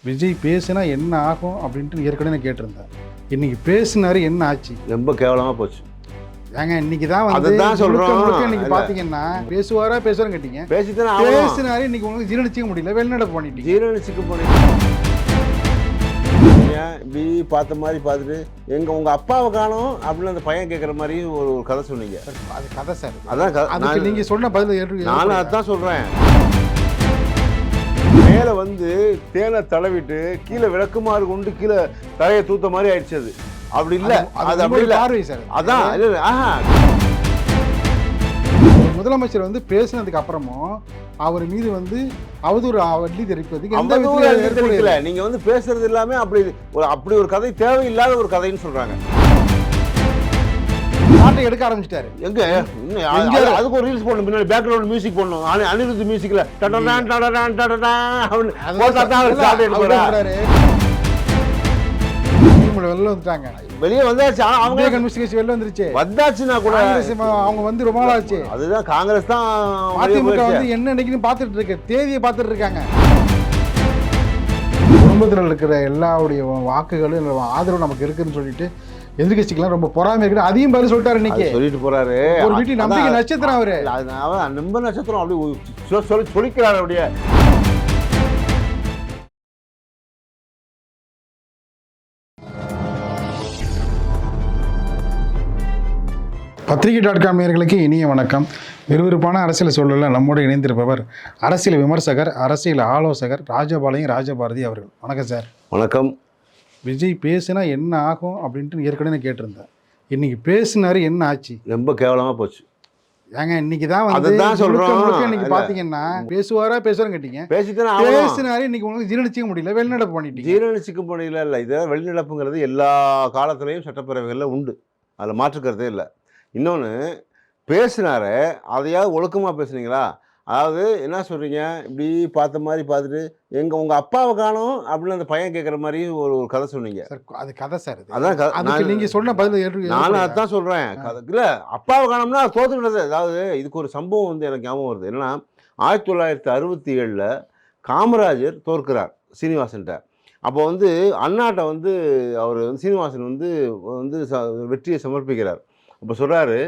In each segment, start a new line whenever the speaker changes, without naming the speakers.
விஜய் பேசுனா என்ன ஆகும் அப்படின்ட்டு ஏற்கனவே நான் கேட்டிருந்தேன். இன்னைக்கு பேசினாரு, என்ன ஆச்சு?
ரொம்ப கேவலமா போச்சு.
ஏங்க இன்னைக்கு தான் வந்து
அதுதான் சொல்றோம்.
இன்னைக்கு பாத்தீங்கன்னா பேசுவாரா கேட்டீங்க. பேசினாரு, இன்னைக்கு உங்களுக்கு ஜீரணிச்சிக்க முடியல, வெளிநடப்பு பண்ணிட்டீங்க.
ஜீரணிச்சுக்க போனீங்க. இப்படி பார்த்த மாதிரி பார்த்துட்டு உங்க அப்பாவை காணோம் அப்படின்னு அந்த பையன் கேட்குற மாதிரி ஒரு கதை சொன்னீங்க.
அது கதை சார்.
அதான்
நீங்க சொன்ன பதில்
நானும் அதான் சொல்றேன். மேல வந்து தேனை தடவிட்டு கீழே விளக்குமாறு கொண்டு கீழே தலையை தூத்த மாதிரி ஆயிடுச்சு. அது அப்படி இல்ல, அது அப்படி இல்ல. அதான்
முதலமைச்சர் வந்து பேசினதுக்கு அப்புறமும் அவர் மீது வந்து அவதூறு வள்ளி தெரிவிப்பதுக்கு
நீங்க வந்து பேசுறது எல்லாமே அப்படி ஒரு கதை தேவையில்லாத ஒரு கதைன்னு சொல்றாங்க.
பாட்டை எடுக்க ஆரம்பிச்சிட்டாரு.
எங்க அதுக்கு ஒரு ரீல்ஸ் போடணும், பின்னாடி பேக்ரவுண்ட் மியூசிக் போடணும். அனிருத் மியூசிக்ல
வெளில வந்துட்டாங்க.
வெளியே வந்தாச்சு.
அவங்க வெளில வந்துருச்சு.
வந்தாச்சுன்னா கூட
அவங்க வந்து ரொம்ப நாள் ஆச்சு.
அதுதான் காங்கிரஸ் தான்
அதிமுக வந்து என்ன நினைக்குன்னு பார்த்துட்டு இருக்கு, தேதியை பார்த்துட்டு இருக்காங்க. குடும்பத்தில் இருக்கிற எல்லாருடைய வாக்குகளும் ஆதரவு நமக்கு இருக்குன்னு சொல்லிட்டு எதிர்கட்சிக்கெல்லாம் ரொம்ப பொறாமை இருக்கு. அதையும் பதில் சொல்லிட்டாரு. இன்னைக்கு
சொல்லிட்டு போறாரு.
ஒரு வீட்டு நம்பிக்கை நட்சத்திரம் அவரு.
நம்ப நட்சத்திரம் அப்படி சொல்லிக்கிறாரு. அப்படியே
பத்திரிகை.com நேயர்களுக்கு இனிய வணக்கம். விறுவிறுப்பான அரசியல் சூழலில் நம்மோடு இணைந்திருப்பவர் அரசியல் விமர்சகர், அரசியல் ஆலோசகர் ராஜபாளையம் ராஜபாரதி அவர்கள். வணக்கம் சார்.
வணக்கம்.
விஜய் பேசுனா என்ன ஆகும் அப்படின்ட்டு ஏற்கனவே நான் கேட்டிருந்தேன். இன்னைக்கு பேசினாரு, என்ன ஆச்சு?
ரொம்ப கேவலமா போச்சு.
ஏங்க இன்னைக்கு தான் வந்து இன்னைக்கு பாத்தீங்கன்னா பேசுவாரா கேட்டீங்க. பேசினாரு, இன்னைக்கு உங்களுக்கு ஜீரணிச்சிக்க முடியல, வெளிநடப்பு பண்ணிட்டீங்க.
ஜீரணிச்சிக்க முடியல இல்ல, இது வெளிநடப்புங்கிறது எல்லா காலத்திலையும் சட்டப்பேரவைகளில் உண்டு, அதில் மாற்றுக்கிறதே இல்லை. இன்னொன்று, பேசினாரு அதையாவது ஒழுக்கமாக பேசுனீங்களா? அதாவது என்ன சொல்கிறீங்க, இப்படி பார்த்த மாதிரி பார்த்துட்டு உங்கள் அப்பாவை காணோம் அப்படின்னு அந்த பையன் கேட்குற மாதிரி ஒரு கதை சொன்னீங்க.
அது கதை சார்.
அதான்
நீங்கள் சொன்ன பதில்
நானும் அதுதான் சொல்கிறேன். இல்லை, அப்பாவை காணோம்னா தோற்றுக்கிட்டது. அதாவது இதுக்கு ஒரு சம்பவம் வந்து எனக்கு ஞாபகம் வருது. என்னன்னா 1967 காமராஜர் தோற்கிறார் சீனிவாசன்ட்ட. அப்போ வந்து அண்ணாட்ட வந்து அவர் வந்து சீனிவாசன் வந்து வெற்றியை சமர்ப்பிக்கிறார். அப்போ சொல்கிறாரு,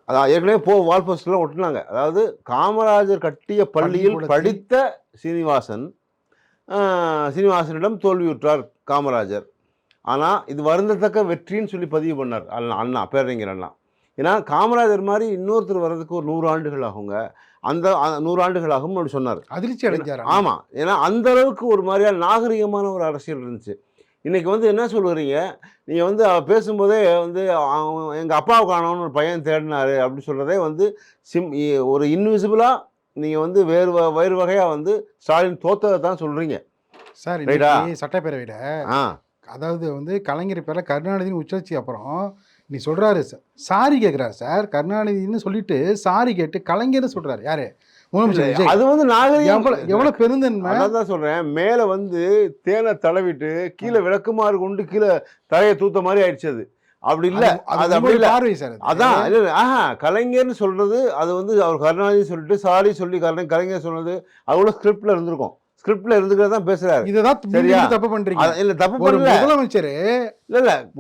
அதான் ஏற்கனவே வால் போஸ்டர்லாம் ஒட்டினாங்க. அதாவது காமராஜர் கட்டிய பள்ளியில் படித்த சீனிவாசனிடம் தோல்வியுற்றார் காமராஜர். ஆனால் இது வருந்தத்தக்க வெற்றின்னு சொல்லி பதிவு பண்ணார் அண்ணா, பேரறிஞர் அண்ணா. ஏன்னா காமராஜர் மாதிரி இன்னொருத்தர் வர்றதுக்கு ஒரு 100 ஆண்டுகள் ஆகுங்க, அந்த 100 ஆண்டுகள் ஆகும் அப்படி சொன்னார்.
அதிர்ச்சி அடைஞ்சார்.
ஆமாம், ஏன்னா அந்த அளவுக்கு ஒரு மாதிரியான நாகரிகமான ஒரு அரசியல் இருந்துச்சு. இன்றைக்கி வந்து என்ன சொல்லுறீங்க, நீங்கள் வந்து பேசும்போதே வந்து எங்கள் அப்பாவை காணோன்னு ஒரு பையன் தேடினார் அப்படி சொல்கிறதே வந்து ஒரு இன்விசிபிளாக நீங்கள் வந்து வேறு வகையாக வந்து ஸ்டாலின் தோத்ததை தான் சொல்கிறீங்க
சார். சட்டப்பேரவையில் அதாவது வந்து கலைஞர் பேரில் கருணாநிதினு உச்சரிச்சு அப்புறம் நீ சொல்கிறாரு சாரி கேட்குறாரு சார். கருணாநிதினு சொல்லிட்டு சாரி கேட்டு கலைஞர்னு சொல்கிறாரு. யாரு?
அது வந்து நாகரிகம்
எவ்வளவு பெருந்தன்மை.
அதான் சொல்றேன். மேல வந்து தேனை தடவிட்டு கீழே விளக்குமாறு கொண்டு கீழே தலையை தூத்த மாதிரி ஆயிடுச்சு. அது அப்படி இல்ல, அது அப்படி இல்ல. அதான் கலைஞர்னு சொல்றது அது வந்து அவர் கருணாநிதி சொல்லிட்டு சாரி சொல்லி கலைஞர் சொன்னது அவ்வளவு ஸ்கிரிப்ட்ல இருந்திருக்கும். ஸ்கிரிப்ட்ல இருந்துக்கிறதா பேசுறாரு.
இதுதான் தப்பு பண்றீங்க.
இல்ல தப்பு பண்ணல.
முதலமைச்சர்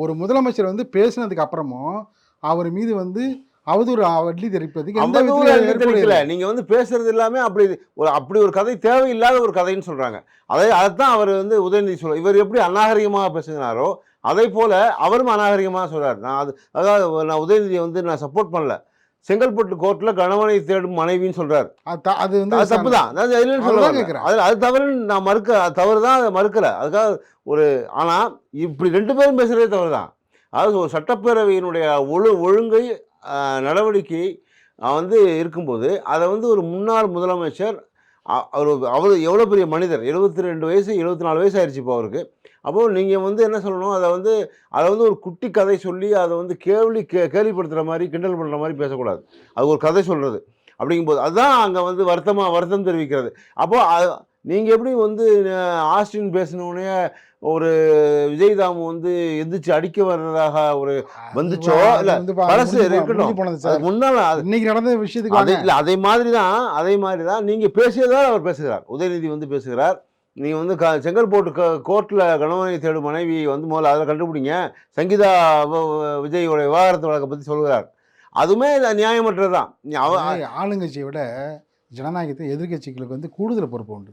ஒரு முதலமைச்சர் வந்து பேசினதுக்கு அப்புறமும் அவர் மீது வந்து அவதூறு வள்ளி தெரிவிப்பதுக்கு
நீங்க வந்து பேசுறது எல்லாமே அப்படி ஒரு கதை தேவையில்லாத ஒரு கதைன்னு சொல்றாங்க. அதைத்தான் அவர் வந்து உதயநிதி சொல்ற. இவர் எப்படி அநாகரிகமாக பேசுகிறாரோ அதே போல அவரும் அநாகரிகமாக சொல்றாரு. நான் உதயநிதியை வந்து நான் சப்போர்ட் பண்ணல. செங்கல்பட்டு கோர்ட்ல கணவனை தேடும் மனைவின்னு சொல்றாரு.
அது வந்து
தப்புதான். அது தவறுன்னு நான் தவறுதான், அதை மறுக்கல. அதுக்காக ஆனா இப்படி 2 பேரும் பேசுறதே தவறுதான். அதாவது ஒரு சட்டப்பேரவையினுடைய ஒழுங்கை நடவடிக்கை வந்து இருக்கும்போது அதை வந்து ஒரு முன்னாள் முதலமைச்சர் அவர் எவ்வளோ பெரிய மனிதர், 72 வயசு 74 வயசு ஆயிடுச்சு இப்போ அவருக்கு. அப்போது நீங்கள் வந்து என்ன சொல்லணும், அதை வந்து ஒரு குட்டி கதை சொல்லி அதை வந்து கேள்விப்படுத்துகிற மாதிரி கிண்டல் பண்ணுற மாதிரி பேசக்கூடாது. அது ஒரு கதை சொல்கிறது. அப்படிங்கும்போது அதுதான் அங்கே வந்து வருத்தம் தெரிவிக்கிறது. அப்போது நீங்கள் எப்படி வந்து ஆஸ்டின் பேசினோடனே ஒரு விஜய் தாமு வந்து எந்திரிச்சு அடிக்க வர்றதாக ஒரு வந்துச்சோ இல்லை பழசு இருக்கட்டும், முன்னால
இன்னைக்கு நடந்த விஷயத்துக்கு
இல்லை அதே மாதிரி தான் நீங்கள் பேசியதால் அவர் பேசுகிறார். உதயநிதி வந்து பேசுகிறார், நீங்கள் வந்து செங்கல்போட்டு கோர்ட்டில் கணவனை தேடும் மனைவி வந்து முதல்ல அதில் கண்டுபிடிங்க. சங்கீதா விஜயோட விவாகரத்து வழக்கை பற்றி சொல்கிறார். அதுவுமே நியாயமற்றது தான்.
ஆளுங்கட்சியை விட ஜனநாயகத்தை எதிர்கட்சிகளுக்கு வந்து கூடுதல் பொறுப்பு உண்டு.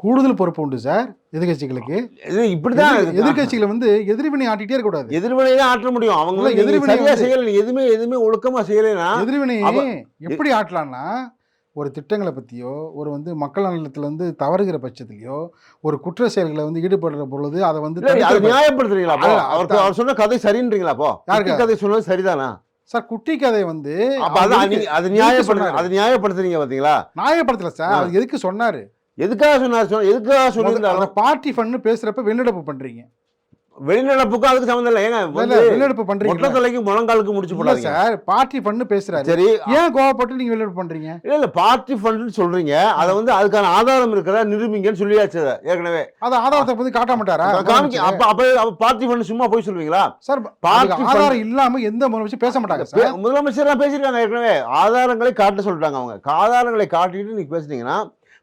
கூடுதல் பொறுப்பு உண்டு சார் எதிர்கட்சிகளுக்கு.
இது இப்படிதான்
எதிர்கட்சிகளை வந்து எதிர்வினை ஆட்டிட்டே இருக்க கூடாது.
எதிர்வினை தான் ஆட்ட முடியும். அவங்க
எதிர்வினை
செய்யல, எதுவுமே ஒழுக்கமா செய்யலைன்னா
எதிர்வினை எப்படி ஆட்டலாம்னா, ஒரு திட்டங்களை பற்றியோ ஒரு வந்து மக்கள் நலத்தில் வந்து தவறுகிற பட்சத்துலையோ ஒரு குற்ற செயல்களை வந்து ஈடுபடுற பொழுது அதை வந்து
நியாயப்படுத்துறீங்களா? அவர் சொன்ன கதை சரின்றீங்களா? கதை சொன்னது சரிதானா
சார்? குட்டி கதை வந்து
அது நியாயப்படுத்துறீங்க பாத்தீங்களா?
நியாயப்படுத்தல சார். அது எதுக்கு சொன்னாரு?
எதுக்காக சொன்னார்?
பார்ட்டி ஃபண்ட் பேசுறப்ப வெளிநடப்பு பண்றீங்க.
வெளிநடப்புக்கும் அதுக்கு சம்பந்தம் இல்லை. ஏங்க
வெளிநடப்பு பண்றீங்க,
மொட்டை தலைக்கு முழங்காலுக்கு முடிச்சு போடாதீங்க
சார். பார்ட்டி ஃபண்ட் பேசுறாரு, சரி, ஏன் கோவப்பட்டு நீங்க வெளிநடப்பு பண்றீங்க?
இல்ல பார்ட்டி ஃபண்ட் சொல்றீங்க, அதை வந்து அதுக்கான ஆதாரம் இருக்கிற நிரூபிங்கன்னு சொல்லியாச்சு. ஏற்கனவே
அது ஆதாரத்தை பத்தி காட்ட மாட்டாரா?
அப்ப பார்ட்டி ஃபண்ட் சும்மா போய் சொல்லுவீங்களா
சார்? ஆதாரம் இல்லாம எந்த முதலமைச்சர் பேச மாட்டாங்க.
முதலமைச்சர் பேசிருக்காங்க ஏற்கனவே. ஆதாரங்களை காட்ட சொல்லிட்டாங்க. அவங்க ஆதாரங்களை காட்டிட்டு நீங்க பேசுனீங்கன்னா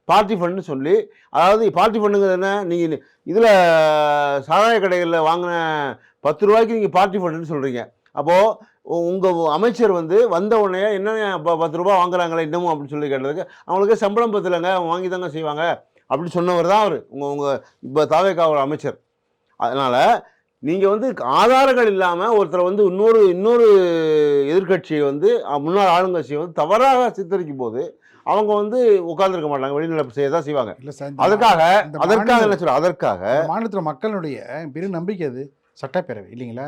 பார்ட்டி ஃபண்டுன்னு சொல்லி, அதாவது பார்ட்டி ஃபண்டுங்கிறது என்ன? நீங்கள் இதில் சாராய கடைகளில் வாங்கின 10 ரூபாய்க்கு நீங்கள் பார்ட்டி ஃபண்டுன்னு சொல்கிறீங்க. அப்போது உங்கள் அமைச்சர் வந்து வந்த உடனே என்ன 10 ரூபா வாங்குறாங்களே இன்னமும் அப்படின்னு சொல்லி கேட்டதுக்கு, அவங்களுக்கு சம்பளம் பத்தலைங்க, வாங்கி தாங்க செய்வாங்க அப்படின்னு சொன்னவர் தான் அவர். உங்கள் இப்போ தாவேகா ஒரு அமைச்சர். அதனால் நீங்கள் வந்து ஆதாரங்கள் இல்லாமல் ஒருத்தரை வந்து இன்னொரு எதிர்கட்சியை வந்து முன்னாள் ஆளுங்கட்சியை வந்து தவறாக சித்தரிக்கும் போது அவங்க வந்து உட்கார்ந்துருக்க மாட்டாங்க, வெளிநடப்பு செய்ய தான் செய்வாங்க. அதற்காக என்ன சொல்ற, அதற்காக
மாநிலத்தில் மக்களுடைய பெரிய நம்பிக்கை அது சட்டப்பேரவை இல்லைங்களா?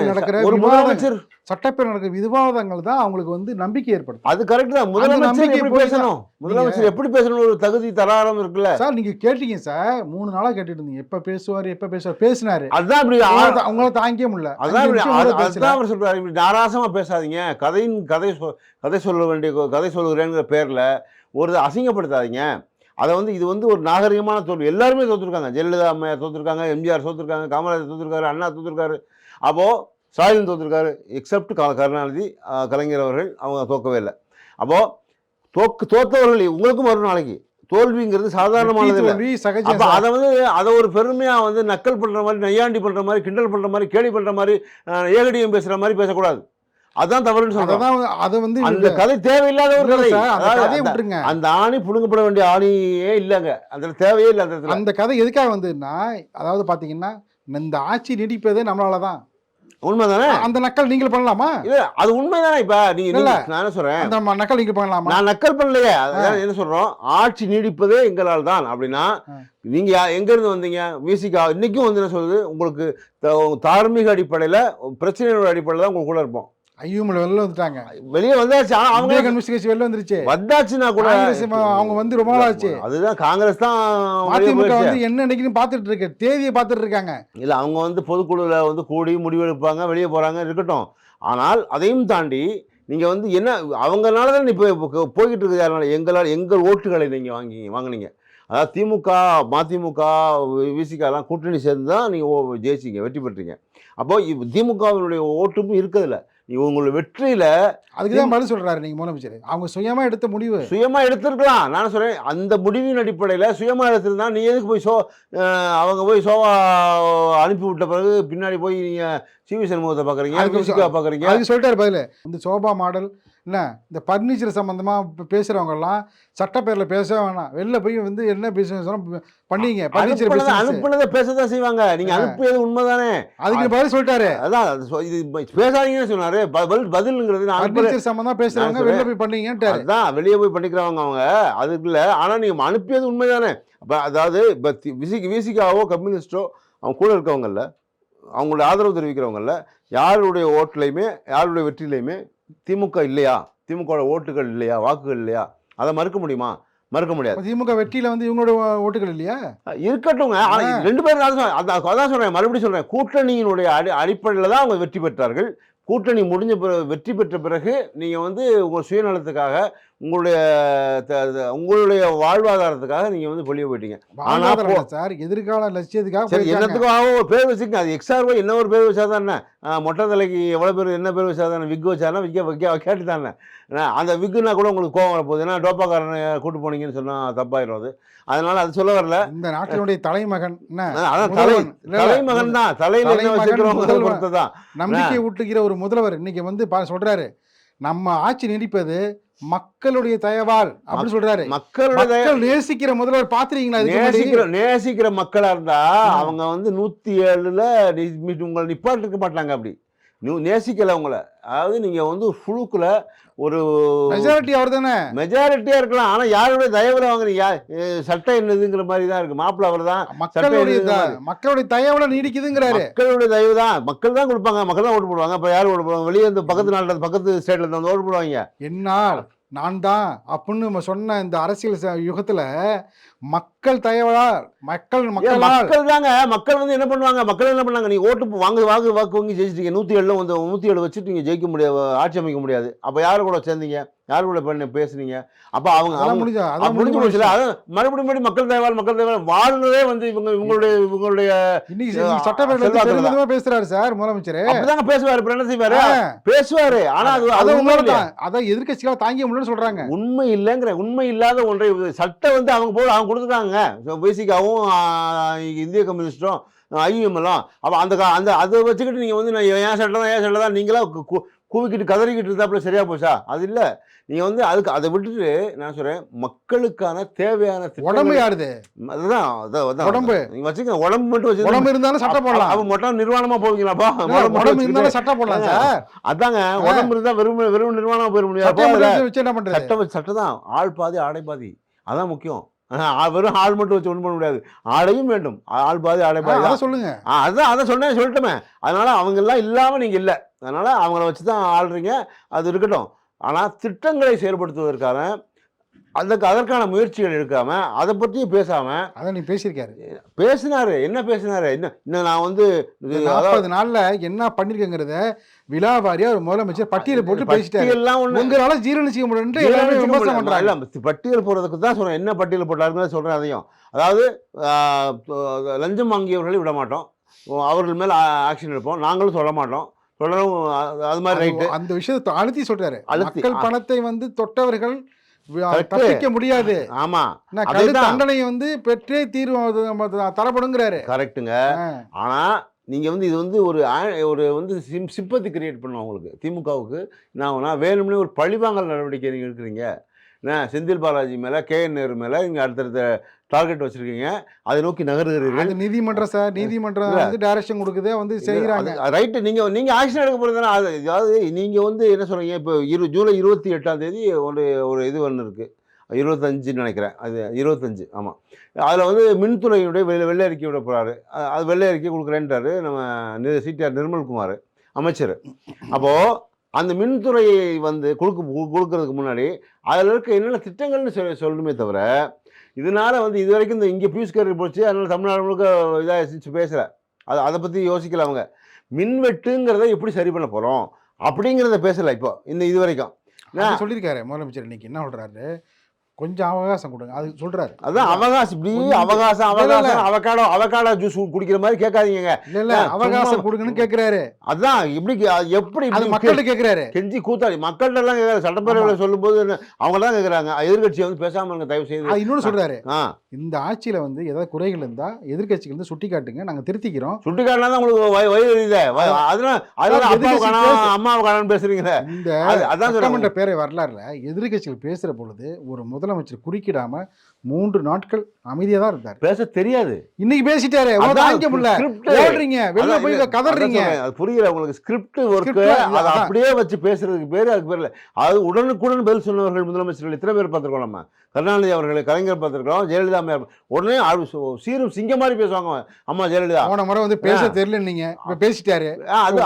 நடக்கிற ஒரு முதலமைச்சர்
சட்டப்பேரவை நடக்கிற விவாதங்கள் தான் அவங்களுக்கு வந்து நம்பிக்கை ஏற்படும்.
அது கரெக்ட் தான். முதலமைச்சர் எப்படி பேசணும், முதலமைச்சர் எப்படி பேசணும் ஒரு தகுதி தராரம் இருக்குல்ல
சார். நீங்க கேட்டீங்க சார், 3 நாளா கேட்டுட்டு இருந்தீங்க, எப்ப பேசுவாரு பேசினாரு.
அதுதான் இப்படி
அவங்களால தாங்கிக்க முடியல.
அதான் அவர் சொல்றாரு, இப்படி நாராசமா பேசாதீங்க, கதை சொல்ல வேண்டிய கதை சொல்லுகிறேங்கிற பேர்ல ஒரு அசிங்கப்படுத்தாதீங்க. அதை வந்து இது வந்து ஒரு நாகரிகமான தோல்வி. எல்லாருமே தோற்றுருக்காங்க. ஜெயலலிதா அம்மையார் தோற்றுருக்காங்க, எம்ஜிஆர் தோற்றுருக்காங்க, காமராஜர் தோற்றுருக்காரு, அண்ணா தோற்றுருக்காரு, அப்போது ஸ்டாலின் தோற்றுருக்காரு. எக்ஸப்ட் கருணாநிதி, கலைஞர் அவர்கள் அவங்க தோக்கவே இல்லை. அப்போது தோற்றவர்கள் உங்களுக்கும் வரும் நாளைக்கு. தோல்விங்கிறது சாதாரணமானது இல்லை. அதை வந்து அதை ஒரு பெருமையாக வந்து நக்கல் பண்ணுற மாதிரி, நையாண்டி பண்ணுற மாதிரி, கிண்டல் பண்ணுற மாதிரி, கேலி பண்ணுற மாதிரி, ஏகடியம் பேசுகிற மாதிரி பேசக்கூடாது. அதான் தவறுன்னு சொல்றேன். அது வந்து அந்த கதை தேவையில்லாத ஒரு கதை. அந்த ஆணி புடுங்கப்பட வேண்டிய ஆணியே இல்லைங்க, அந்த தேவையே இல்லை.
அந்த கதை எதுக்காக வந்ததுன்னா, அதாவது பாத்தீங்கன்னா இந்த ஆட்சி நீடிப்பதே நம்மளாலதான்.
உண்மைதானே?
அந்த நக்கல் நீங்கள் பண்ணலாமா?
இல்ல அது உண்மைதானே. இப்ப நீங்க நான் என்ன சொல்றேன்,
அந்த நக்கல் நீங்க பண்ணலாமா?
நான் நக்கல் பண்ணலையே. அதான் என்ன சொல்றோம், ஆட்சி நீடிப்பதே எங்களால் தான் அப்படின்னா நீங்க எங்க இருந்து வந்தீங்க? விசிகா இன்னைக்கும் வந்து என்ன சொல்லுது, உங்களுக்கு தார்மீக அடிப்படையில பிரச்சனையோட அடிப்படையில தான் உங்களுக்கு கூட இருப்போம்.
ஐயூம்ல வெளில வந்துட்டாங்க,
வெளியே வந்தாச்சு. ஆனா அவங்க
கம்யூனிஸ்ட் கட்சி வெளில வந்துருச்சு.
வந்தாச்சுன்னா கூட
அவங்க வந்து ரொம்ப நாள் ஆச்சு.
அதுதான் காங்கிரஸ் தான்
அதிமுக வந்து என்ன நினைக்குன்னு பார்த்துட்டு இருக்கு, தேதியை பார்த்துட்டு இருக்காங்க.
இல்ல அவங்க வந்து பொதுக்குழுல வந்து கூடி முடிவெடுப்பாங்க, வெளியே போறாங்க, இருக்கட்டும். ஆனால் அதையும் தாண்டி நீங்க வந்து என்ன, அவங்களால தான் இப்போ போய்கிட்டு இருக்குது. யாருனால? எங்கள் ஓட்டுகளை நீங்க வாங்கினீங்க. அதாவது திமுக, மதிமுக, விசிகாலாம் கூட்டணி சேர்ந்து தான் நீங்கள் ஜெயிச்சிங்க, வெற்றி பெற்றீங்க. அப்போது திமுகவினுடைய ஓட்டும் இருக்குதுல்ல. உங்களோட வெற்றியில
அதுக்குதான் பதில் சொல்றாரு நீங்க முதலமைச்சர். அவங்க சுயமா எடுத்த முடிவு,
சுயமா எடுத்திருக்கலாம். நான் சொல்றேன், அந்த முடிவின் அடிப்படையில சுயமா எடுத்திருந்தா நீ எதுக்கு போய் அவங்க போய் சோவா அனுப்பி விட்ட பிறகு பின்னாடி போய் நீங்க சிவி சண்முகத்தை பாக்குறீங்க, பாக்குறீங்க.
அதுக்கு சொல்லிட்டாரு பதில். இந்த சோபா மாடல் என்ன, இந்த பர்னிச்சர் சம்பந்தமா பேசுறவங்க எல்லாம் சட்டப்பேர்ல பேச வேணாம், வெளில போய் வந்து என்ன பிசினஸ் பண்ணீங்க,
அனுப்புனதை பேசதான் செய்வாங்க. நீங்க அனுப்பியது உண்மைதானே? அதுக்கு
பதில் சொல்லிட்டாரு.
அதான் இது பேசாதீங்கன்னு சொன்னாரு. பதில்ங்கிறது
பர்னிச்சர் சம்பந்தமா பேசுறவங்க வெளில போய் பண்ணீங்கன்னு,
அதான் வெளியே போய் பண்ணிக்கிறவங்க அவங்க, அதுக்குள்ள. ஆனா நீங்க அனுப்பியது உண்மைதானே? அப்ப அதாவது இப்ப விசிகாவோ கம்யூனிஸ்டோ அவங்க கூட இருக்கவங்கல்ல, அவங்களோட ஆதரவு தெரிவிக்கிறவங்கல்ல, யாருடைய ஓட்டுலையுமே யாருடைய வெற்றிலையுமே திமுக இல்லையா, திமுக ஓட்டுகள் இல்லையா, வாக்குகள் இல்லையா? அதை மறுக்க முடியுமா? மறுக்க முடியாது.
திமுக வெற்றியில வந்து இவங்களோட ஓட்டுகள் இல்லையா?
இருக்கட்டும்ங்க. ரெண்டு பேரும் அதான் சொல்றேன், மறுபடியும் சொல்றேன், கூட்டணியினுடைய அடிப்படையில் தான் அவங்க வெற்றி பெற்றார்கள். கூட்டணி முடிஞ்ச பிறகு வெற்றி பெற்ற பிறகு நீங்கள் வந்து உங்கள் சுயநலத்துக்காக உங்களுடைய வாழ்வாதாரத்துக்காக நீங்க வந்து வெளியே போயிட்டீங்க. ஆனா
சார் எதிர்கால லட்சியத்துக்காக
சரி, என்னத்துக்காக ஒரு பேர் வச்சுக்கங்க. அது எக்ஸ்ஆர்ஒய் என்ன ஒரு பேர் வச்சா தானே, மொட்டை தலைக்கு எவ்வளோ பேர் என்ன பேர் வச்சா தானே, விக் வச்சானா கேட்டு தானே. அந்த விக்குன்னா கூட உங்களுக்கு கோவம் வரப்போகுது. ஏன்னா டோப்பாக்காரனை கூட்டு போனீங்கன்னு சொன்னால் தப்பாயிடும் அது. அதனால அது சொல்ல வரல.
இந்த நாட்டினுடைய தலைமகன்
அதான் தலைமகன் தான், தலையில என்ன வச்சுக்கிறவங்க பொறுத்து தான்.
நம்பிக்கை ஊட்டுகிற ஒரு முதல்வர் இன்னைக்கு வந்து சொல்றாரு, நம்ம ஆட்சி நீடிப்பது மக்களுடைய தயவால் அப்படி சொல்றாரு. மக்கள் நேசிக்கிற முதல்வர் பாத்துறீங்களா?
நேசிக்கிற மக்களா இருந்தா அவங்க வந்து 107ல் உங்களை நிப்பாட்டிருக்க மாட்டாங்க. அப்படி நேசிக்கல உங்களை. அதாவது நீங்க வந்து ஃபுழுக்குல ஒரு
மெஜாரிட்டி அவர் தானே,
மெஜாரிட்டியா இருக்கலாம். ஆனா யாருடைய தயவுல வாங்குறீங்க? சட்டம் என்னதுங்கிற மாதிரி தான் இருக்கு. மாப்பிள்ள அவர் தான்
மக்களுடைய தயவுல நீடிக்குதுங்கிறாரு.
மக்களுடைய தயவு தான், மக்கள் தான் கொடுப்பாங்க, மக்கள் தான் ஓட்டு போடுவாங்க. அப்ப யாரும் ஓட்டு போடுவாங்க? வெளியே இருந்து பக்கத்து நாட்டில் பக்கத்து ஸ்டேட்ல இருந்து வந்து ஓட்டு போடுவாங்க.
என்னால் நான் தான் அப்படின்னு நம்ம சொன்ன இந்த அரசியல் யுகத்துல மக்கள் தயவலால் மக்கள்
தாங்க. மக்கள் வந்து என்ன பண்ணுவாங்க? மக்கள் என்ன பண்ணாங்க? நீங்க ஓட்டு வாக்கு வாங்கி ஜெயிச்சிட்டீங்க. 107 வந்து 107 வச்சுட்டு நீங்க ஜெயிக்க முடியாது, ஆட்சி அமைக்க முடியாது. அப்ப யாரு கூட சேர்ந்தீங்க? யாரு கூட பேசுனீங்க? அப்ப அவங்க முடிஞ்சு போச்சுல. மறுபடியும் மக்கள் தேவால் வாழ்ந்ததே வந்து இவங்களுடைய
சட்டப்பேரவை பேசுறாரு சார் முதலமைச்சர்.
அப்படிதாங்க பேசுவாரு. என்ன செய்வாரு? பேசுவாரு. ஆனா
அதை எதிர்க்கட்சிகளால் தாங்கிய முடியும்னு சொல்றாங்க.
உண்மை இல்லைங்கிற, உண்மை இல்லாத ஒன்றை சட்டம் வந்து அவங்க கொடுத்துட்டாங்க. பேசிக்காவும் இந்திய கம்யூனிஸ்டும் ஐஎம்எல்லாம். அப்போ அந்த அதை வச்சுக்கிட்டு நீங்கள் வந்து ஏன் சட்டம் தான் நீங்களா கூவிக்கிட்டு கதறிக்கிட்டு இருந்தாப்புல சரியா போச்சா? அது இல்லை. நீங்கள் வந்து அதுக்கு அதை விட்டுட்டு நான் சொல்கிறேன், மக்களுக்கான தேவையான
உடம்பு யாருது?
அதுதான் உடம்பு நீங்கள் வச்சுக்கோங்க. உடம்பு மட்டும் வச்சு
உடம்பு இருந்தாலும் சட்டம் போடலாம்.
அவன் மொத்தம் நிர்வாணமாக போவீங்களாப்பா?
உடம்பு இருந்தாலும் சட்டம் போடலாம் சார்.
அதாங்க, உடம்பு இருந்தால் வெறும் நிர்வாணமாக போயிட முடியாது. சட்டம் தான் ஆள் பாதி ஆடை பாதி, அதான் முக்கியம். வெறும் ஆள் மட்டும் வச்சு ஒன்றும் பண்ண முடியாது. ஆடையும் வேண்டும். ஆள் பாதி ஆடை பாதி சொல்லுங்க. அதை சொல்லிட்டோமே. அதனால அவங்க எல்லாம் இல்லாமல் நீங்கள் இல்லை. அதனால அவங்கள வச்சு தான் ஆள்றீங்க. அது இருக்கட்டும். ஆனால் திட்டங்களை செயல்படுத்துவதற்கான அதற்கான முயற்சிகள் எடுக்காம அதை பற்றியும் பேசாம
அதை நீ பேசியிருக்காரு.
பேசினாரு. என்ன பேசினாரு? இன்னும் நான் வந்து
40 நாள்ல என்ன பண்ணிருக்கேங்கிறத விழாவாரியா ஒரு முதலமைச்சர் பட்டியலை போட்டு பேசிட்டாரு. எல்லாம் உங்களால ஜீரணிச்சிக்க முடியும்.
பட்டியல் போடுறதுக்கு தான் சொல்றேன். என்ன பட்டியல் போட்டாருன்னு சொல்றேன். அதையும், அதாவது லஞ்சம் வாங்கியவர்களை விட மாட்டோம், அவர்கள் மேல ஆக்ஷன் எடுப்போம், நாங்களும் சொல்ல மாட்டோம், சொல்லணும். அது மாதிரி ரைட்டு.
அந்த விஷயத்தை அழுத்தி சொல்றாரு. மக்கள் பணத்தை வந்து தொட்டவர்கள் தப்பிக்க முடியாது.
ஆமா,
தண்டனை வந்து பெற்றே தீர்வு தரப்படுங்கிறாரு.
கரெக்டுங்க. ஆனா நீங்க வந்து இது வந்து ஒரு வந்து சிம்பத்தி கிரியேட் பண்ணும் உங்களுக்கு. திமுகவுக்கு நான் வேணும்னே ஒரு பழிவாங்கல் நடவடிக்கை நீங்க எடுக்கிறீங்க. செந்தில் பாலாஜி மேல, KN நேரு மேல இங்க அடுத்தடுத்த டார்கெட் வச்சிருக்கீங்க. அதை நோக்கி நகர்கிறீர்கள்.
நீதிமன்றம் சார், நீதிமன்றம் வந்து டைரக்ஷன் கொடுக்குதே வந்து செய்யறாங்க.
ரைட்டு. நீங்க ஆக்ஷன் எடுக்க போறதுனா, அதாவது நீங்க வந்து என்ன சொல்றீங்க? இப்போ ஜூலை 28 ஒரு இது ஒன்று இருக்கு, 25 நினைக்கிறேன். அது 25. ஆமாம். அதில் வந்து மின்துறையினுடைய வெள்ளை அறிக்கை விட போகிறாரு. அது வெள்ளை அறிக்கை கொடுக்குறேன்ட்டாரு நம்ம CTR நிர்மல்குமார் அமைச்சர். அப்போது அந்த மின்துறையை வந்து கொடுக்கறதுக்கு முன்னாடி அதில் இருக்க என்னென்ன திட்டங்கள்னு சொல்லணுமே தவிர, இதனால வந்து இது வரைக்கும் இந்த இங்கே பியூஷ் கோயல் போச்சு, அதனால தமிழ்நாடு முழுக்க இதாக பேசலை. அதை பற்றி யோசிக்கல அவங்க. மின்வெட்டுங்கிறத எப்படி சரி பண்ண போகிறோம் அப்படிங்கிறத பேசலை இப்போ இது வரைக்கும்.
சொல்லியிருக்காரு முதலமைச்சர். இன்னைக்கு என்ன சொல்கிறாரு? கொஞ்சம் அவகாசம் கொடுங்க, அது சொல்றாரு.
அதான் அவகாசம். இப்படி அவகாசம் அவகாடோ ஜூஸ் குடிக்கிற மாதிரி கேட்காதீங்க.
இல்ல அவகாசம் கொடுங்கன்னு கேட்கிறாரு.
அதான் எப்படி
மக்கள்கிட்ட கேட்கிறாரு.
கெஞ்சி கூத்தாடி மக்கள்கிட்ட எல்லாம் கேட்கறாரு. சட்டப்பேரவையில் சொல்லும் போது அவங்க தான் கேட்கறாங்க, எதிர்கட்சியை வந்து பேசாம இருங்க தயவு செய்து.
இன்னொன்னு சொல்றாரு, இந்த ஆட்சியில வந்து ஏதாவது குறைகள் இருந்தா எதிர்கட்சிகள் வந்து சுட்டி காட்டுங்க, நாங்க திருத்திக்கிறோம்.
சுட்டி காட்டினா தான் உங்களுக்கு வயிறு எரியுது. அதனால அம்மாவை காணான்னு பேசுறீங்க.
இந்த சட்டமன்ற பேரை வரலாறுல எதிர்கட்சிகள் பேசுற பொழுது ஒரு முதலமைச்சர் குறுக்கிடாம 3 நாட்கள் அமைதியா தான் இருந்தார்.
பேச தெரியாது.
இன்னைக்கு பேசிட்டாரு. வெளில போய் கதறீங்க.
புரியல உங்களுக்கு? ஸ்கிரிப்ட் ஒர்க் அதை அப்படியே வச்சு பேசுறதுக்கு பேரு அதுக்கு பேர்ல. அது உடனுக்குடன் பதில் சொன்னவர்கள் முதலமைச்சர்கள் எத்தனை பேர் பார்த்திருக்கோம்? நம்ம கருணாநிதி அவர்களை, கலைஞர் பார்த்திருக்கோம், ஜெயலலிதா உடனே சீரும் சிங்க மாதிரி பேசுவாங்க. அம்மா ஜெயலலிதா
போன முறை வந்து பேச தெரியல, நீங்க பேசிட்டாரு.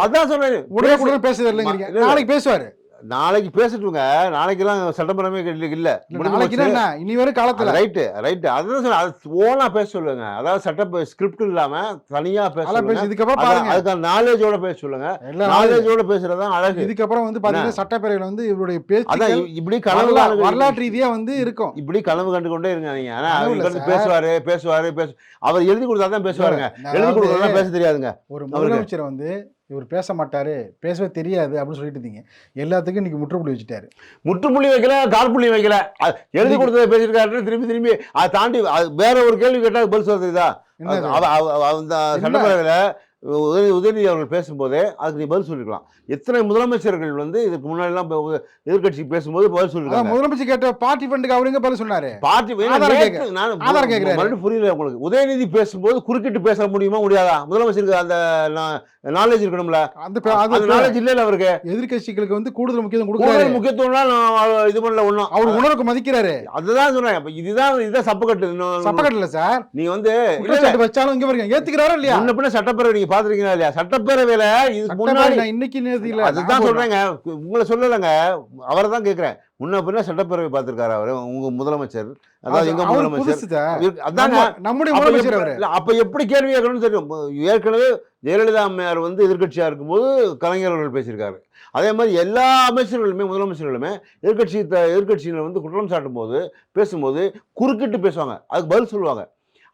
அதான் சொல்றேன்,
உடனே பேச தெரியல, நாளைக்கு பேசுவாரு.
நாளைக்கு பேசிட்டுங்க, நாளைக்கெல்லாம் சட்டமன்றமே இல்லை.
நாளைக்கு என்ன இனி வரும் காலத்துல
ரைட்டு ரைட்டு அதுதான் சொல்ல, அது ஓனா பேச சொல்லுங்க. அதாவது சட்ட ஸ்கிரிப்ட் இல்லாம தனியா பேச சொல்லுங்க.
இதுக்கப்புறம் பாருங்க,
அதுக்கான நாலேஜோட பேச சொல்லுங்க. நாலேஜோட பேசுறதுதான் அழகு.
இதுக்கப்புறம் வந்து பாத்தீங்கன்னா சட்டப்பேரவையில வந்து இவருடைய பேச்சு
இப்படி
வரலாற்று ரீதியா வந்து இருக்கும்.
இப்படி கனவு கண்டு கொண்டே இருங்க நீங்க. ஆனா பேசுவாரு பேசுவாரு பேசு, அவர் எழுதி கொடுத்தாதான் பேசுவாருங்க. எழுதி கொடுத்தா பேச தெரியாதுங்க.
ஒரு முதலமைச்சர் வந்து இவர் பேச மாட்டாரு, பேசவே தெரியாது அப்படின்னு சொல்லிட்டு இருந்தீங்க. எல்லாத்துக்கும் இன்னைக்கு முற்றுப்புள்ளி வச்சுட்டாரு.
முற்றுப்புள்ளி வைக்கல, கால்புள்ளி வைக்கல, எழுதி கொடுத்ததை பேசியிருக்காரு. திரும்பி திரும்பி அதை தாண்டி வேற ஒரு கேள்வி கேட்டா பதில் சொல்றதுதா? சட்டப்பேரவையில உதயநிதி அவர்கள் பேசும்போதே அதுக்கு நீ பதில் சொல்லிருக்கலாம். எத்தனை முதலமைச்சர்கள் வந்து இதுக்கு முன்னாடி எல்லாம் எதிர்கட்சி பேசும்போது பதில் சொல்லிருக்காங்க.
முதலமைச்சர் கேட்ட பார்ட்டி ஃபண்டுக்கு அவருங்க பதில் சொன்னாரு.
பார்ட்டி மறுபடியும் புரியல உங்களுக்கு. உதயநிதி பேசும்போது குறுக்கிட்டு பேச முடியுமா முடியாதா? முதலமைச்சருக்கு அந்த நாலேஜ் இருக்கணும்ல. அந்த நாலேஜ் இல்ல அவருக்கு.
எதிர்கட்சிகளுக்கு வந்து கூடுதல் முக்கியத்துவம்
முக்கியத்துவம் இது பண்ணல ஒண்ணும்.
அவர் உணர்வுக்கு மதிக்கிறாரு.
அதுதான் சொல்றேன். இதுதான் சப்பக்கட்டு
இல்ல சார்.
நீ வந்து
வச்சாலும் இங்க பாருங்க ஏத்துக்கிறாரா இல்லையா?
முன்ன பின்ன சட்டப்பேரவை நீங்க பாத்துருக்கீங்களா இல்லையா? சட்டப்பேரவையில இதுக்கு முன்னாடி
இன்னைக்கு
அதுதான் சொல்றேங்க, உங்களை சொல்லலைங்க, அவரை தான் கேட்கிறேன். முன்ன பின்ன சட்டப்பேரவை பார்த்திருக்காரு அவரு உங்க முதலமைச்சர்? அதாவது எங்க முதலமைச்சர் அதாங்க நம்முடைய முதலமைச்சர். அப்ப எப்படி கேள்வி கேட்கணும்னு தெரியும். ஏற்கனவே ஜெயலலிதா அம்மையார் வந்து எதிர்கட்சியா இருக்கும்போது கலைஞர் அவர்கள் பேசியிருக்காரு. அதே மாதிரி எல்லா அமைச்சர்களுமே முதலமைச்சர்களுமே எதிர்கட்சியில வந்து குற்றம் சாட்டும் போது பேசும்போது குறுக்கிட்டு பேசுவாங்க, அதுக்கு பதில் சொல்லுவாங்க.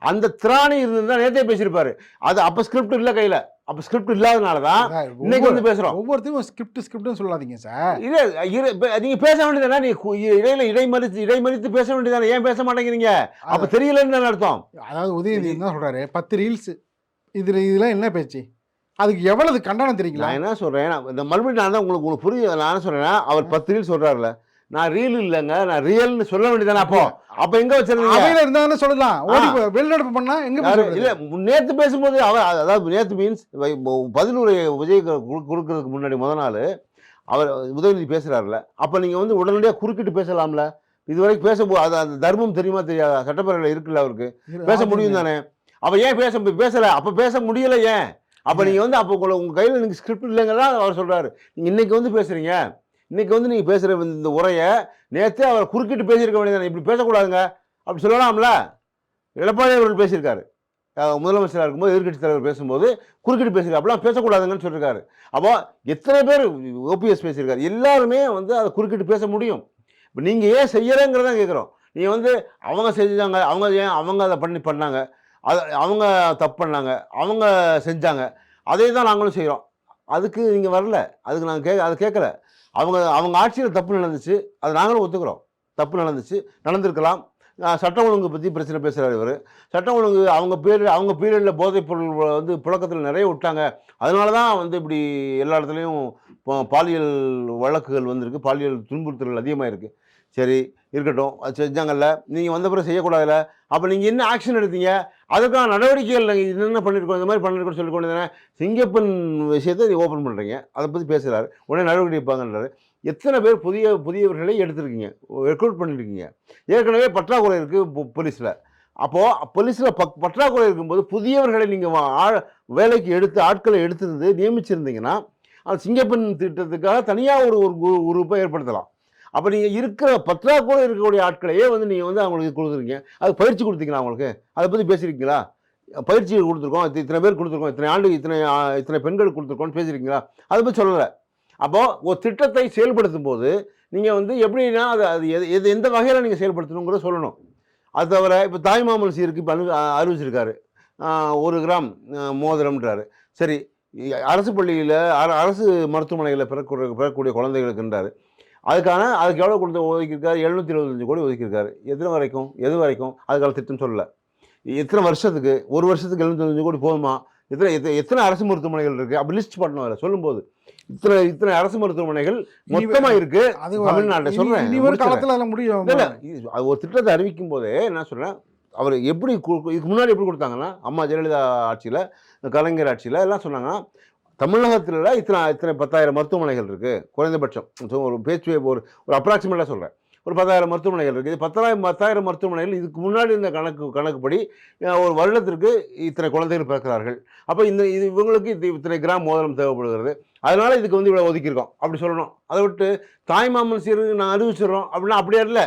அந்த திராணி இருந்தா நேரத்தே பேசியிருப்பாரு. அது அப்ப ஸ்கிரிப்ட் இல்ல கையில. அப்ப ஸ்கிரிப்ட் இல்லாதனாலதான் இன்னைக்கு வந்து பேசுறோம்.
ஒவ்வொருத்தையும் ஸ்கிரிப்ட் சொல்லாதீங்க சார்.
நீங்க பேச வேண்டியதானே? நீ இடையில இடைமறித்து பேச வேண்டியதானே? ஏன் பேச மாட்டேங்கிறீங்க? அப்ப தெரியலன்னு அர்த்தம்.
அதாவது உதயநிதி என்ன சொல்றாரு, 10 ரீல்ஸ் இதெல்லாம் என்ன பேச்சு? அதுக்கு எவ்வளவு கண்டனம் தெரியுங்களா?
நான் என்ன சொல்றேன், இந்த மறுபடியும் நான் தான் உங்களுக்கு புரியுது. நான் என்ன சொல்றேன்னா, அவர் 10 ரீல் சொல்றாருல, நான் ரீல் இல்லைங்க, நான் ரியல்னு சொல்ல வேண்டியதானே? அப்ப எங்க வச்சிருந்தீங்க?
இருந்தாங்க சொல்லலாம். வெளிநடப்பு பண்ணா எங்க
இல்ல, நேத்து பேசும்போது அதாவது நேத்து மீன்ஸ் பதிலுரை விஜய் கொடுக்கறதுக்கு முன்னாடி முதல் நாள் அவர் உதயநிதி பேசுறாருல, அப்ப நீங்க வந்து உடனடியா குறுக்கிட்டு பேசலாம்ல. இதுவரைக்கும் பேசும்போது அந்த தர்மம் தெரியுமா தெரியாதா? சட்டப்பேரவையில் இருக்குல்ல, அவருக்கு பேச முடியும் தானே? அப்ப ஏன் பேசல? அப்ப பேச முடியல ஏன்? அப்ப நீங்க வந்து அப்ப உங்க கையில நீங்க ஸ்கிரிப்ட் இல்லைங்கதான் அவர் சொல்றாரு. நீங்க இன்னைக்கு வந்து பேசுறீங்க. இன்னைக்கு வந்து நீங்க பேசுற இந்த உரையை நேற்று அவர் குறுக்கிட்டு பேசியிருக்க வேண்டியது. இப்படி பேசக்கூடாதுங்க அப்படி சொல்லலாம்ல. எடப்பாடி அவர்கள் பேசியிருக்காரு, முதலமைச்சராக இருக்கும்போது எதிர்கட்சி தலைவர் பேசும்போது குறுக்கிட்டு பேசியிருக்காரு. அப்படிலாம் பேசக்கூடாதுங்கன்னு சொல்லியிருக்காரு. அப்போ எத்தனை பேர் ஓபிஎஸ் பேசியிருக்காரு, எல்லாருமே வந்து அதை குறுக்கிட்டு பேச முடியும். இப்போ நீங்கள் ஏன் செய்யலைங்கிறதான் கேட்குறோம். நீங்கள் வந்து அவங்க செஞ்சாங்க, அவங்க அதை பண்ணாங்க, அவங்க தப்பு பண்ணாங்க, அவங்க செஞ்சாங்க, அதே தான் நாங்களும் செய்கிறோம். அதுக்கு நீங்கள் வரல, அதுக்கு நாங்கள் அதை கேட்கல. அவங்க ஆட்சியில் தப்பு நடந்துச்சு, அது நாங்களும் ஒத்துக்கிறோம். தப்பு நடந்திருக்கலாம். சட்டம் ஒழுங்கு பற்றி பிரச்சனை பேசுகிறார் இவர். சட்டம் ஒழுங்கு அவங்க பீரியடில் போதைப் பொருள் வந்து புழக்கத்தில் நிறைய விட்டாங்க. அதனால தான் வந்து இப்படி எல்லா இடத்துலையும் பாலியல் வழக்குகள் வந்திருக்கு, பாலியல் துன்புறுத்தல்கள் அதிகமாக இருக்குது. சரி இருக்கட்டும், அது செஞ்சாங்கல்ல, நீங்கள் வந்த பிறகு செய்யக்கூடாதுல்ல. அப்போ நீங்கள் என்ன ஆக்ஷன் எடுத்தீங்க? அதுக்கான நடவடிக்கைகள் என்னென்ன பண்ணியிருக்கோம், இந்த மாதிரி பண்ணியிருக்கோம்னு சொல்லி கொண்டு சிங்கப்பன் விஷயத்தை ஓப்பன் பண்ணுறீங்க, அதை பற்றி பேசுகிறாரு. உடனே நடவடிக்கை எடுப்பாங்கன்றாரு. எத்தனை பேர் புதியவர்களை எடுத்துருக்கீங்க, ரெக்ரூட் பண்ணியிருக்கீங்க? ஏற்கனவே பற்றாக்குறை இருக்குது போலீஸில். அப்போது போலீஸில் பற்றாக்குறை இருக்கும்போது புதியவர்களை நீங்கள் வேலைக்கு ஆட்களை எடுத்து நியமிச்சிருந்தீங்கன்னா அது சிங்கப்பன் திட்டத்துக்காக தனியாக ஒரு குரூப்பை ஏற்படுத்தலாம். அப்போ நீங்கள் இருக்கிற பற்றாக்குறை இருக்கக்கூடிய ஆட்களையே வந்து நீங்கள் வந்து அவங்களுக்கு கொடுத்துருக்கீங்க. அது பயிற்சி கொடுத்தீங்களா அவங்களுக்கு? அதை பற்றி பேசியிருக்கீங்களா? பயிற்சி கொடுத்துருக்கோம், இத்தனை பேர் கொடுத்துருக்கோம், இத்தனை ஆண்டு இத்தனை பெண்கள் கொடுத்துருக்கோம்னு பேசியிருக்கீங்களா? அதை பற்றி சொல்லலை. அப்போது ஒரு திட்டத்தை செயல்படுத்தும் போது நீங்கள் வந்து எப்படின்னா அது எந்த வகையில் நீங்கள் செயல்படுத்தணுங்கிறத சொல்லணும். அது தவிர இப்போ தாய்மாமல் சீருக்கு இப்போ அறிவிச்சிருக்காரு, 1 கிராம் மோதிரம்ன்றாரு. சரி, அரசு பள்ளியில் அரசு மருத்துவமனைகளில் பிறக்கக்கூடிய குழந்தைகளுக்குன்றாரு. அதுக்கு எவ்வளோ ஒதுக்கியிருக்காரு? 725 கோடி ஒதுக்கியிருக்காரு. எது வரைக்கும் அதுக்கான திட்டம் சொல்லலை. எத்தனை வருஷத்துக்கு? 1 வருஷத்துக்கு 725 கோடி போதுமா? எத்தனை அரசு மருத்துவமனைகள் இருக்குது? அப்படி லிஸ்ட் பண்ணணும். அதில் சொல்லும்போது இத்தனை அரசு மருத்துவமனைகள் மொத்தமாக இருக்குது தமிழ்நாட்டில். சொல்கிறேன்
முடியும்.
இல்லை, ஒரு திட்டத்தை அறிவிக்கும் போதே என்ன சொல்கிறேன், அவர் எப்படி இதுக்கு முன்னாடி எப்படி கொடுத்தாங்கன்னா, அம்மா ஜெயலலிதா ஆட்சியில், கலைஞர் ஆட்சியில் எல்லாம் சொன்னாங்கன்னா, தமிழகத்தில் இத்தனை 10,000 மருத்துவமனைகள் இருக்குது குறைந்தபட்சம். ஒரு பேச்சு ஒரு அப்ராக்சிமேட்டாக சொல்கிறேன். ஒரு 10,000 மருத்துவமனைகள் இருக்குது. 10,000 மருத்துவமனைகள் இதுக்கு முன்னாடி இருந்த கணக்குப்படி ஒரு வருடத்திற்கு இத்தனை குழந்தைகள் பிறக்கிறார்கள். அப்போ இவங்களுக்கு இத்தனை கிராம் மோதிரம் தேவைப்படுகிறது. அதனால இதுக்கு வந்து இவ்வளோ ஒதுக்கியிருக்கோம் அப்படி சொல்லணும். அதை விட்டு தாய்மாமன் சீருக்கு நான் அறிவிச்சிடுறோம் அப்படின்னா அப்படியே இல்லை.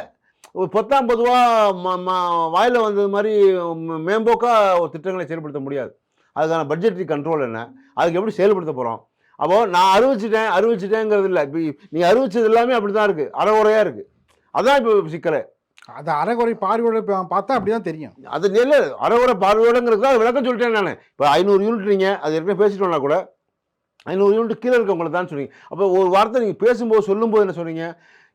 ஒரு பொத்தாம் பொதுவாக வாயில் வந்தது மாதிரி மேம்போக்காக ஒரு திட்டங்களை செயல்படுத்த முடியாது. அதுக்கான பட்ஜெட்டரி கண்ட்ரோல் என்ன, அதுக்கு எப்படி செயல்படுத்த போகிறோம்? அப்போது நான் அறிவிச்சிட்டேங்கிறது இல்லை. இப்போ நீங்கள் அறிவிச்சது எல்லாமே அப்படி தான் இருக்குது, அறகுறையாக இருக்குது. அதான் இப்போ சிக்கலை.
அது அரைகுறை பார்வையோட பார்த்தா அப்படி தான் தெரியும்.
அது நெல் அறகுறை பார்வையோடங்கிறது தான் விளக்கம் சொல்லிட்டேன் நான். இப்போ 500 யூனிட் நீங்கள் அது ஏற்கனவே பேசிட்டோம்னா கூட 500 யூனிட் கீழே இருக்கவங்களை தான் சொன்னீங்க. அப்போ ஒரு வார்த்தை நீங்கள் பேசும்போது சொல்லும்போது என்ன சொன்னீங்க?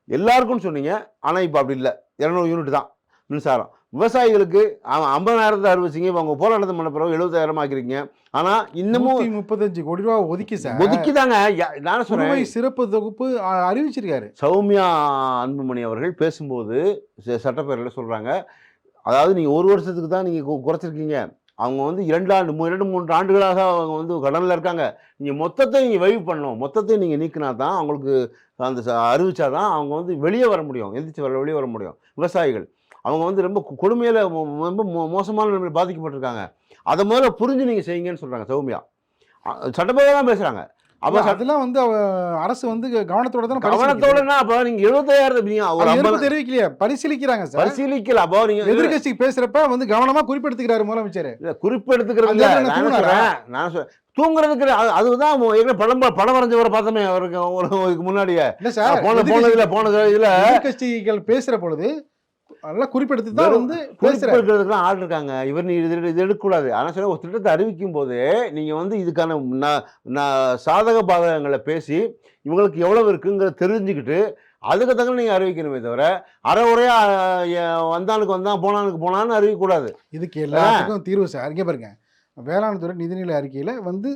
எல்லாருக்கும் சொன்னீங்க. ஆனால் இப்போ அப்படி இல்லை, 200 யூனிட் தான் மின்சாரம். விவசாயிகளுக்கு 50,000 அறிவிச்சிங்க. இப்போ அவங்க போராட்டத்தை பண்ண பிறகு 70,000 ஆக்கிருக்கீங்க. ஆனால் இன்னமும்
35 கோடி ரூபா ஒதுக்கி சார்
ஒதுக்கிதாங்க. நான் சொல்றேன்,
சிறப்பு தொகுப்பு அறிவிச்சிருக்காரு.
சௌமியா அன்புமணி அவர்கள் பேசும்போது சட்டப்பேரவையில் சொல்றாங்க, அதாவது நீங்க ஒரு வருஷத்துக்கு தான் நீங்க குறைச்சிருக்கீங்க. அவங்க வந்து 2-3 ஆண்டுகளாக அவங்க வந்து கடனில் இருக்காங்க. நீங்கள் மொத்தத்தை நீங்கள் வைவு பண்ணணும். மொத்தத்தை நீங்கள் நீக்கினா தான் அவங்களுக்கு அந்த அறிவிச்சா தான் அவங்க வந்து வெளியே வர முடியும், எந்திரிச்சு வெளியே வர முடியும். விவசாயிகள் அவங்க வந்து ரொம்ப கொடுமையில் ரொம்ப மோசமான நிலைமையில் பாதிக்கப்பட்டிருக்காங்க. அதை முதல்ல புரிஞ்சு நீங்கள் செய்யுங்கன்னு சொல்கிறாங்க சௌமியா. சட்டப்பேரவை தான் பேசுகிறாங்க.
அப்போ அதெல்லாம் வந்து அரசு வந்து கவனத்தோட தான்
கவனத்தோடனா அப்போ நீங்க 75,000
தெரிவிக்கலையா, பரிசீலிக்கிறாங்க சார்.
பரிசீலிக்கல. அப்போ நீங்க
எதிர்கட்சி பேசுறப்ப வந்து கவனமா குறிப்பெடுத்துக்கிறாரு முதலமைச்சர்.
குறிப்பெடுத்துக்கிறது நான் சொல்றேன் தூங்குறதுக்கு. அதுதான் படம் வரைஞ்சவரை பார்த்தோமே அவருக்கு ஒரு முன்னாடியே போன இதுல
எதிர்கட்சிகள் பேசுற பொழுது அதெல்லாம் குறிப்பெடுத்து தான் வந்து
குறிப்பெடுக்கிறதுக்குலாம் ஆள் இருக்காங்க. இவர் இது எடுக்கக்கூடாது. ஆனால் சொல்ல ஒரு திட்டத்தை அறிவிக்கும் போது நீங்கள் வந்து இதுக்கான சாதக பாதகங்களை பேசி இவங்களுக்கு எவ்வளவு இருக்குங்கிறத தெரிஞ்சுக்கிட்டு அதுக்கு தகுந்த நீங்கள் அறிவிக்கணுமே தவிர அரைகுறையாக வந்தானுக்கு வந்தான் போனானுக்கு போனான்னு அறிவிக்கக்கூடாது.
இதுக்கு எல்லாத்துக்கும் தீர்வு சார். இங்கே பாருங்க, வேளாண் துறை நிதிநிலை அறிக்கையில் வந்து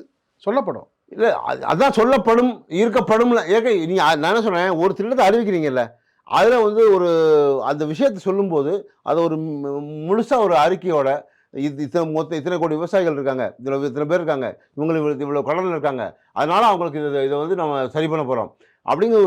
சொல்லப்படும்.
இல்லை அதான் சொல்லப்படும் இருக்கப்படும்ல. ஏற்க நீங்கள் நான் என்ன சொல்கிறேன், ஒரு திட்டத்தை அறிவிக்கிறீங்கல்ல, அதில் வந்து ஒரு அந்த விஷயத்தை சொல்லும்போது அதை ஒரு முழுசாக ஒரு அறிக்கையோட இத்தனை கோடி விவசாயிகள் இருக்காங்க, இத்தனை பேர் இருக்காங்க, இவங்களுக்கு இவ்வளோ கடனில் இருக்காங்க, அதனால அவங்களுக்கு இதை வந்து நம்ம சரி பண்ண போகிறோம் அப்படிங்கிற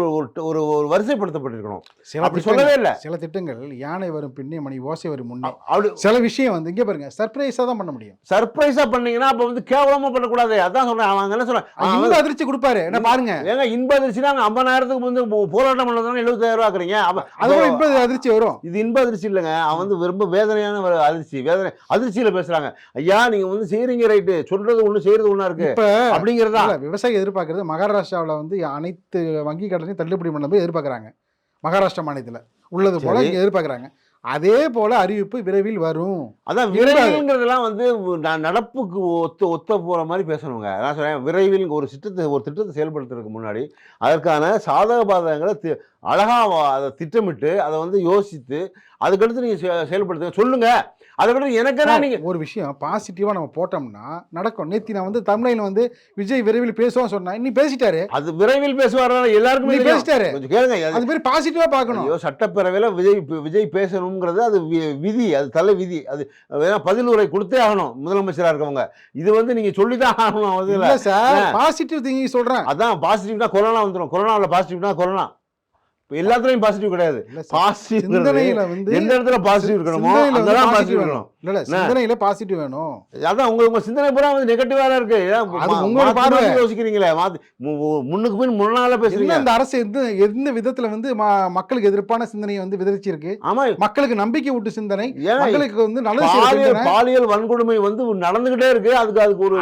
ஒரு ஒரு வரிசைப்படுத்தப்பட்டிருக்கணும். அப்படி சொல்லவே இல்லை.
சில திட்டங்கள் யானை வரும் பின்னே மணி ஓசை வரும் முன்னே அப்படி சில விஷயம் வந்து இங்கே பாருங்க சர்ப்ரைஸாக தான் பண்ண முடியும்.
சர்ப்ரைஸாக பண்ணீங்கன்னா அப்போ வந்து கேவலமாக பண்ணக்கூடாது. அதான் சொல்கிறேன். அவங்க என்ன சொல்கிறேன்,
இன்ப அதிர்ச்சி கொடுப்பாரு. என்ன பாருங்க,
ஏங்க இன்ப அதிர்ச்சினா 50,000க்கு வந்து போராட்டம் பண்ணதாங்க 70,000 ஆக்குறீங்க.
அதுவும் இன்ப அதிர்ச்சி வரும்.
இது இன்ப அதிர்ச்சி இல்லைங்க, அவன் வந்து ரொம்ப வேதனையான அதிர்ச்சி. அதிர்ச்சியில் பேசுகிறாங்க. ஐயா நீங்கள் வந்து செய்கிறீங்க ரைட்டு, சொல்கிறது ஒன்று செய்கிறது ஒன்றா இருக்கு அப்படிங்கிறதா
விவசாயி எதிர்பார்க்கறது. மகாராஷ்டிராவில் வந்து அனைத்து வங்கி கடனையும் தள்ளுபடி பண்ண போய் எதிர்பார்க்குறாங்க. மகாராஷ்டிரா மாநிலத்தில் உள்ளது போல இங்கே எதிர்பார்க்குறாங்க. அதே போல அறிவிப்பு விரைவில் வரும்.
அதான் விரைவில்ங்கிறதுலாம் வந்து நடப்புக்கு ஒத்த போகிற மாதிரி பேசணுங்க. நான் சொல்கிறேன், விரைவில் ஒரு திட்டத்தை செயல்படுத்துறதுக்கு முன்னாடி அதற்கான சாதக பாதகங்களை அழகாக அதை திட்டமிட்டு அதை வந்து யோசித்து அதுக்கடுத்து நீங்கள் செயல்படுத்துங்க சொல்லுங்க. அதுக்கடுத்து எனக்கு நீங்கள்
ஒரு விஷயம் பாசிட்டிவாக நம்ம போட்டோம்னா நடக்கும். நேற்று நான் வந்து தமிழ்ல வந்து விஜய் விரைவில் பேசுவான்னு சொன்னேன், இன்னும் பேசிட்டாரு.
அது விரைவில் பேசுவார் எல்லாருக்குமே
பேசிட்டாரு.
கொஞ்சம் கேளுங்க,
அது மாதிரி பாசிட்டிவாக பார்க்கணும்.
சட்டப்பேரவையில் விஜய் பேசணுங்கிறது அது விதி, அது தலை விதி. அது பதில் உரை கொடுத்தே ஆகணும் முதலமைச்சராக இருக்கவங்க. இது வந்து நீங்கள் சொல்லிதான் ஆகணும்.
பாசிட்டிவ் திங்கிங் சொல்கிறேன்.
அதான் பாசிட்டிவ்னா கொரோனா வந்துடும். கொரோனாவில் பாசிட்டிவ்னா கொரோனா எல்லாத்துலயும் பாசிட்டிவ் கிடையாது. பாசிட்டிவ் எந்த இடத்துல பாசிட்டிவ் இருக்கணுமோ அங்கதான் பாசிட்டிவ் வேணும்.
இல்ல சிந்தனையில பாசிட்டிவ் வேணும்.
அதான் உங்க சிந்தனை பூரா வந்து நெகட்டிவா இருக்கு.
உங்களோட பார்வை
யோசிக்கிறீங்களே, முன்னுக்கு பின் முன்னால பேசுறீங்க.
இந்த அரசு எந்த விதத்துல வந்து மக்களுக்கு எதிர்ப்பான சிந்தனையை வந்து விதைச்சிருக்கு.
ஆமா,
மக்களுக்கு நம்பிக்கை ஊட்டு சிந்தனை, மக்களுக்கு வந்து நல்ல
பாலியல் வன்கொடுமை வந்து நடந்துகிட்டே இருக்கு. அதுக்கு ஒரு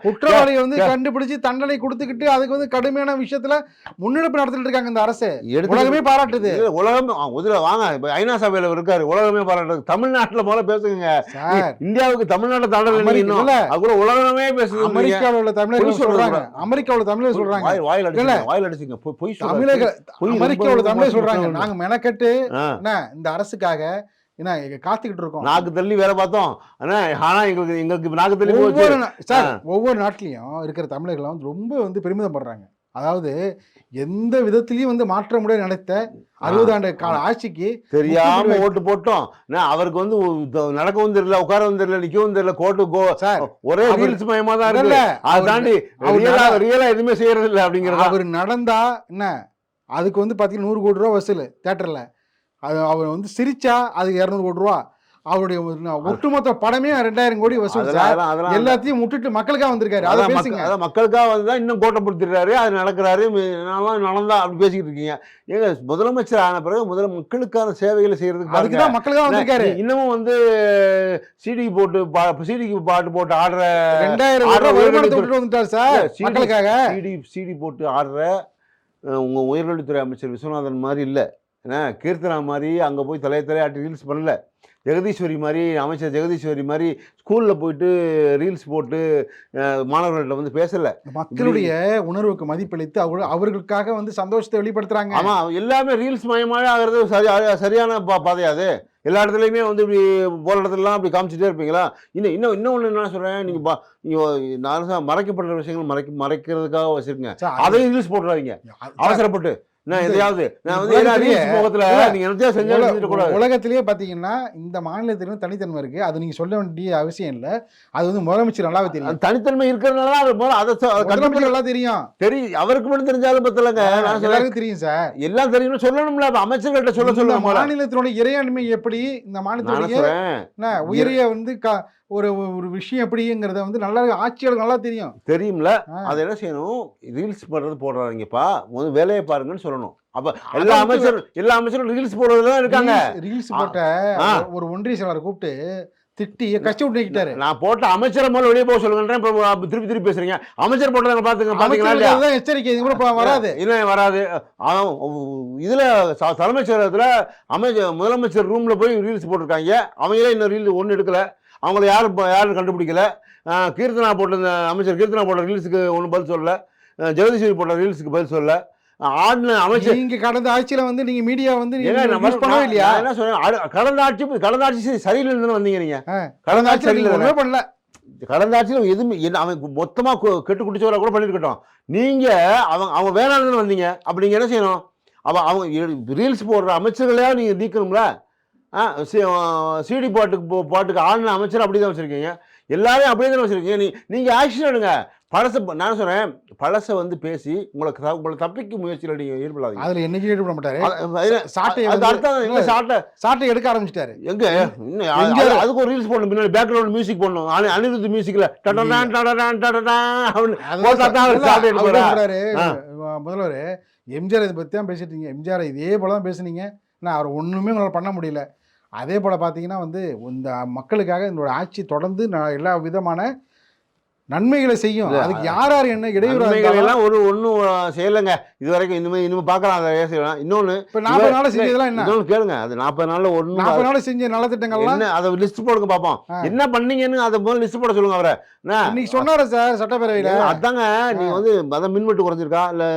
குற்றவாளியை வந்து கண்டுபிடிச்சு தண்டனை கொடுத்துக்கிட்டு அதுக்கு வந்து கடுமையான விஷயத்துல முன்னெடுப்பு நடத்திட்டு இருக்காங்க இந்த அரசு. உலகமே பாராட்டுது.
உலகம் வாங்க, ஐநா சபையில இருக்காரு, உலகமே பாராட்டுது. தமிழ்நாட்டுல போல பேசுங்க. இந்தியாவுக்கு தமிழ்நாட்டை தாண்டல, அது உலகமே பேசுது.
அமெரிக்காவில் உள்ள தமிழர்கள் சொல்றாங்க, அமெரிக்காவில் தமிழர் சொல்றாங்க,
வாயில் அடிச்சுங்க பொய்
அமெரிக்காவில் தமிழர் சொல்றாங்க, நாங்க மெனக்கட்டு இந்த அரசுக்காக காத்துக்கிட்டு இருக்கோம்,
நாக்கு தள்ளி வேலை பார்த்தோம். ஆனா எங்களுக்கு நாக்கு தள்ளி
ஒவ்வொரு நாட்டிலையும் இருக்கிற தமிழர்கள் வந்து ரொம்ப வந்து பெருமிதம் படுறாங்க. அதாவது எந்த விதத்திலையும் வந்து மாற்ற முடியாது நடத்த 60 ஆண்டு கால ஆட்சிக்கு
தெரியாம ஓட்டு போட்டோம். அவருக்கு வந்து நடக்கவும் தெரியல, உட்காரவும் தெரியல, நிக்கவும் தெரியல, கோட்டு ஒரே ரீல்ஸ் மயமா தான் இருக்கு. அதை தாண்டி ரியலா எதுவுமே செய்யறது இல்லை அப்படிங்கிறது.
அவர் நடந்தா என்ன அதுக்கு வந்து பார்த்தீங்கன்னா 100 கோடி ரூபா வசூல் தேட்டரில். அது அவர் வந்து சிரிச்சா அதுக்கு 200 கோடி ரூபா. அவருடைய ஒட்டுமொத்த படமே 2000 கோடி வசூல் சார். எல்லாத்தையும் விட்டுட்டு மக்களுக்காக வந்திருக்காரு. அதை பேசுங்க.
அதான் மக்களுக்காக வந்து இன்னும் கோட்டைப்படுத்திடுறாரு, அது நடக்கிறாரு, நடந்தா அப்படி பேசிக்கிட்டு இருக்கீங்க. ஏங்க முதலமைச்சர் ஆன பிறகு மக்களுக்கான சேவைகளை செய்யறதுக்கு
அதுக்குதான் மக்களுக்காக வந்திருக்காரு.
இன்னமும் வந்து சிடிக்கு பாட்டு போட்டு ஆடுற
2000 வருமானத்தை விட்டுட்டு வந்துட்டார் சார் மக்களுக்காக.
சிடி போட்டு ஆடுற உங்க உயர்கல்வித்துறை அமைச்சர் விஸ்வநாதன் மாதிரி இல்லை, ஏன்னா கீர்த்தனா மாதிரி அங்கே போய் தலையாட்டி ரீல்ஸ் பண்ணல. ஜெகதீஸ்வரி மாதிரி அமைச்சர் ஜெகதீஸ்வரி மாதிரி ஸ்கூலில் போயிட்டு ரீல்ஸ் போட்டு மாணவர்கள்ட்ட வந்து பேசலை.
மக்களுடைய உணர்வுக்கு மதிப்பளித்து அவர்களுக்காக வந்து சந்தோஷத்தை வெளிப்படுத்துறாங்க.
ஆமாம், எல்லாமே ரீல்ஸ் மயமாக ஆகிறது சரியான பாதையாது. எல்லா இடத்துலையுமே வந்து இப்படி போகிற இடத்துலலாம் அப்படி காமிச்சிட்டே இருப்பீங்களா? இன்னொன்று என்ன சொல்கிறேன், நீங்கள் நான் மறைக்கப்படுற விஷயங்கள் மறைக்கிறதுக்காக வச்சுருக்கீங்க, அதையும் ரீல்ஸ் போட்டுறாதீங்க அவசரப்பட்டு.
உலகத்திலேயே பாத்தீங்கன்னா இந்த மாநிலத்திலும் தனித்தன்மை இருக்கு. அது நீங்க சொல்ல வேண்டிய அவசியம் இல்ல. அது வந்து முதலமைச்சர் நல்லாவே தெரியும்.
தனித்தன்மை இருக்கிறதுனால
நல்லா தெரியும்.
அவருக்கு மட்டும் தெரிஞ்சாலும் பத்தலங்க,
எல்லாருக்கும் தெரியும் சார்.
எல்லாம் தெரியும் சொல்லணும்ல, அமைச்சர்கள்ட்ட சொல்ல
மாநிலத்தினுடைய இறையாண்மை எப்படி, இந்த மாநிலத்தினுடைய உயரிய வந்து ஒரு ஒரு விஷயம் எப்படிங்கிறத வந்து நல்லா ஆட்சியாளர் நல்லா தெரியும்ல.
அதை என்ன செய்யணும், ரீல்ஸ் பண்றது போடுறாங்கப்பா, முதல் வேலையை பாருங்கன்னு சொல்லணும். அப்ப எல்லா அமைச்சரும் ரீல்ஸ் போடுறதுதான் இருக்காங்க.
ரீல்ஸ் போட்ட ஒரு ஒன்றிய செயலாளர் கூப்பிட்டு திட்டி கஷ்டம் விட்டு நிக்கிட்டாரு.
நான் போட்ட அமைச்சரை முதல்ல வெளியே போக சொல்லுங்கன்றேன். திருப்பி பேசுறீங்க. அமைச்சர் போட்டதை பாத்தீங்கன்னா
எச்சரிக்கை இது கூட வராது.
இல்லை வராது. இதுல தலைமைச் செயலகத்துல முதலமைச்சர் ரூம்ல போய் ரீல்ஸ் போட்டிருக்காங்க. அவங்களே இன்னும் ரீல் ஒன்றும் எடுக்கல, அவங்கள யாரும் கண்டுபிடிக்கல. அமைச்சர் கீர்த்தனா போட்ட ரீல்ஸுக்கு ஒன்றும் பதில் சொல்லல, ஜெகதீஸ்வரி போட்ட ரீல்ஸுக்கு பதில் சொல்லல. அமைச்சர்
நீங்க கடந்த ஆட்சியில வந்து நீங்க மீடியா வந்து இல்லையா?
என்ன சொல்றேன், கடந்த ஆட்சி சரியில்லைன்னு வந்தீங்க நீங்க. கடந்த ஆட்சி சரியில்லை பண்ணல. கடந்த ஆட்சியில் எதுவுமே அவன் மொத்தமா கெட்டு குடிச்சவரை கூட பண்ணிருக்கட்டும், நீங்க அவங்க வேணாம்னு வந்தீங்க. அப்படி நீங்க என்ன செய்யணும், அவங்க ரீல்ஸ் போடுற அமைச்சர்களையா நீங்க நீக்கணும்ல. சிடி பாட்டுக்கு ஆடின அமைச்சர் அப்படி தான் வச்சுருக்கீங்க, எல்லாரையும் அப்படியே தானே வச்சுருக்கீங்க. நீங்கள் ஆக்ஷன் எடுங்க. நான் சொல்கிறேன், பழசை வந்து பேசி உங்களை தப்பிக்க முயற்சியில் நீங்கள் ஈடுபடாதீங்க.
அதில் என்னைக்கு ஈடுபட மாட்டாரு. சாட்டை எடுக்க ஆரம்பிச்சிட்டாரு.
எங்க அதுக்கு ஒரு ரீல்ஸ் போடணும், பின்னாடி பேக்ரவுண்ட் மியூசிக் போடணும், அனிருத் மியூசிக்ல
முதல்வர் எம்ஜிஆர் இதை பற்றி தான் பேசிட்டீங்க. எம்ஜிஆர் இதே போல தான் பேசுனீங்க. நான் அவர் ஒன்றுமே உங்களால் பண்ண முடியல. அதே போல் பார்த்தீங்கன்னா வந்து இந்த மக்களுக்காக என்னோட ஆட்சி தொடர்ந்து எல்லா விதமான நன்மைகளை செய்யும். அதுக்கு யார் என்ன இடையூறுலாம்
ஒன்றும் செய்யலைங்க இது வரைக்கும். இனிமேல் பார்க்கலாம் அதை செய்யலாம். இன்னொன்று
இப்போ 40 நாள் செஞ்சதெல்லாம் என்ன
கேளுங்க, அது 40 நாளில்
40 நாள் செஞ்ச நலத்திட்டங்கள்லாம்
அதை லிஸ்ட் போடுங்க பார்ப்போம். என்ன பண்ணீங்கன்னு அதை முதல்ல லிஸ்ட் போட சொல்லுங்க. அவரை
இன்னைக்கு சொன்னாரு சார் சட்டப்பேரவையில்.
அதாங்க, நீங்க வந்து மின்வெட்டு குறைஞ்சிருக்கா, இல்லை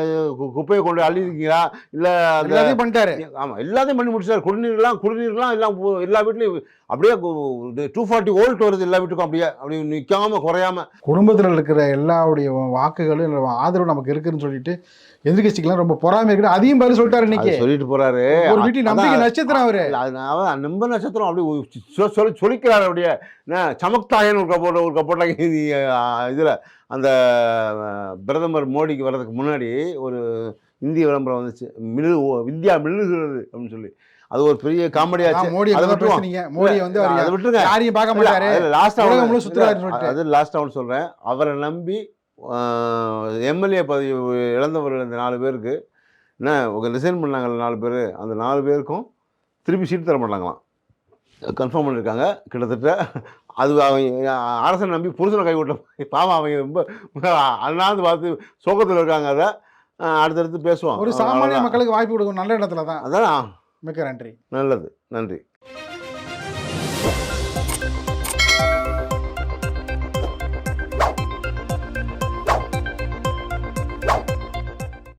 குப்பையை கொண்டு அள்ளிருக்கீங்களா, இல்லை
எல்லாத்தையும் பண்ணிட்டாரு.
ஆமாம், எல்லாத்தையும் பண்ணி முடிச்சாரு. குடிநீர்லாம் எல்லாம் எல்லா வீட்லையும் அப்படியே 240 வோல்ட் வருது எல்லா வீட்டுக்கும். அப்படி நிற்காம குறையாம
குடும்பத்தில் இருக்கிற எல்லாருடைய வாக்குகளும் ஆதரவு நமக்கு இருக்குன்னு சொல்லிட்டு எதிர்கட்சிக்கெல்லாம் ரொம்ப பொறாமை இருக்கு. அதையும் பதில் சொல்லிட்டாரு. இன்னைக்கு சொல்லிட்டு போறாரு. ஒரு வீட்டில் நம்பிக்கை நட்சத்திரம் அவரு.
நம்ப நட்சத்திரம் அப்படி சொல்லிக்கிறாரு. அப்படியே சமக்தாயன் ஒரு கப்போட்டாங்க. இதுல அந்த பிரதமர் மோடிக்கு வர்றதுக்கு முன்னாடி ஒரு இந்திய விளம்பரம் வந்துச்சு, வித்யா மில்லுகிறது அப்படின்னு சொல்லி. அது ஒரு பெரிய காமெடியாச்சு.
மோடி வந்து அதை விட்டுருங்க, யாரையும் பார்க்க மாட்டாரு.
அது லாஸ்ட் அவன் சொல்றேன். அவரை நம்பி எம்எல்ஏ பதவி இழந்தவர்கள் இந்த 4 பேருக்கு என்ன ரிசைன் பண்ணாங்க. 4 பேர், அந்த 4 பேருக்கும் திருப்பி சீட் தர மாட்டாங்களாம், கன்ஃபார்ம் பண்ணியிருக்காங்க. கிட்டத்தட்ட அது அவங்க அரசனை நம்பி புருஷனை கைவிட்ட பாவம். அவங்க ரொம்ப அண்ணாந்து பார்த்து சோகத்தில் இருக்காங்க. அதை அடுத்தடுத்து பேசுவோம்.
ஒரு சாமானிய மக்களுக்கு வாய்ப்பு கொடுக்கும் நல்ல இடத்துல தான்.
அதான்.
மிக்க நன்றி.
நல்லது, நன்றி.